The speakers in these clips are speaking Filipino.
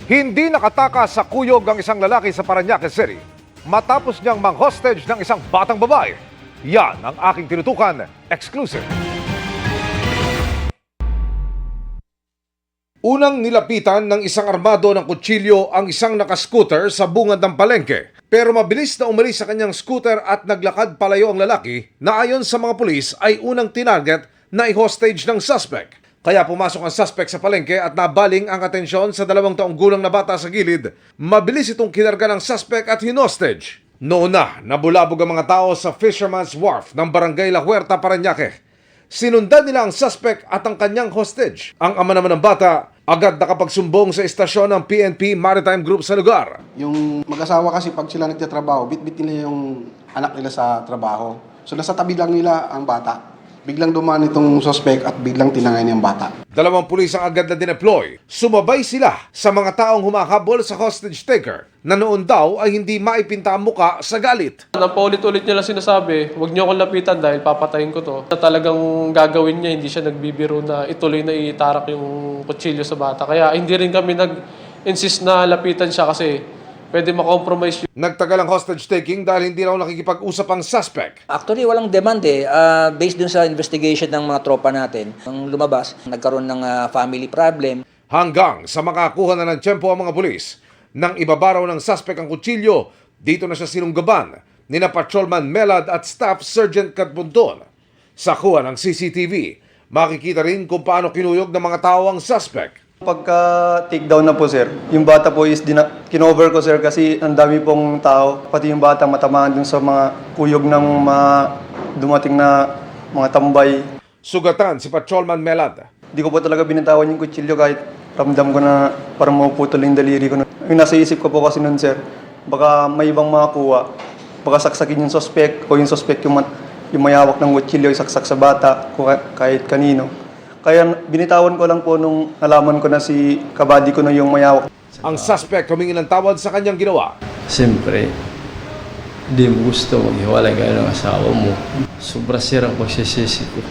Hindi nakatakas sa kuyog ang isang lalaki sa Parañaque City matapos niyang mang-hostage ng isang batang babae. Yan ang aking tinutukan, exclusive. Unang nilapitan ng isang armado ng kutsilyo ang isang nakascooter sa bungad ng palengke. Pero mabilis na umalis sa kanyang scooter at naglakad palayo ang lalaki na ayon sa mga pulis ay unang tinarget na i-hostage ng suspect. Kaya pumasok ang suspect sa palengke at nabaling ang atensyon sa 2 taong gulang na bata sa gilid. Mabilis itong kinarga ng suspect at hinostage. Noon na, nabulabog ang mga tao sa Fisherman's Wharf ng Barangay La Huerta, Parañaque. Sinundan nila ang suspect at ang kanyang hostage. Ang ama naman ng bata, agad nakapagsumbong sa istasyon ng PNP Maritime Group sa lugar. Yung mag-asawa kasi pag sila nagtatrabaho, bit-bit nila yung anak nila sa trabaho. So nasa tabi lang nila ang bata. Biglang dumaan itong suspect at biglang tinangay niya ang bata. 2 pulis ang agad na dineploy. Sumabay sila sa mga taong humahabol sa hostage taker na noon daw ay hindi maipinta ang muka sa galit. Paulit-ulit niya lang sinasabi, huwag niyo akong lapitan dahil papatayin ko to. Na talagang gagawin niya, hindi siya nagbibiro na ituloy na itarak yung kutsilyo sa bata. Kaya hindi rin kami nag-insist na lapitan siya kasi pwede makompromise yun. Nagtagal ang hostage taking dahil hindi raw nakikipag-usap ang suspect. Actually, walang demand eh. Based dun sa investigation ng mga tropa natin, nung lumabas, nagkaroon ng family problem. Hanggang sa makakuha na ng tiyempo ang mga pulis. Nang ibabaraw ng suspect ang kutsilyo, dito na siya sinunggaban ni na Patrolman Melad at Staff Sergeant Catbunton. Sa kuha ng CCTV, makikita rin kung paano kinuyog ng mga tao ang suspect. Pagka takedown na po sir, yung bata po is kinover ko sir kasi ang dami pong tao, pati yung bata matamaan dun sa mga kuyog ng mga dumating na mga tambay. Sugatan si Patrolman Melad. Di ko po talaga binitawan yung kutsilyo kahit ramdam ko na parang mapuputol yung daliri ko. Yung nasa isip ko po kasi nun sir, baka may ibang makakuha, baka saksakin yung suspect o yung suspect yung may hawak ng kutsilyo, isaksak sa bata, kahit kanino. Kaya binitawan ko lang po nung nalaman ko na si kabady ko na yung mayawak. Ang suspect humingi ng tawad sa kanyang ginawa. Siyempre, hindi mo gusto maghiwalay kayo ng asawa mo. Sobra sirang pagsisisi ko.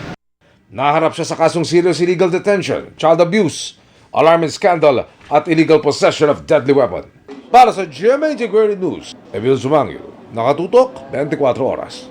Naharap siya sa kasong serious illegal detention, child abuse, alarming scandal at illegal possession of deadly weapon. Para sa GMA Integrated News, Emil Zumangil, nakatutok 24 oras.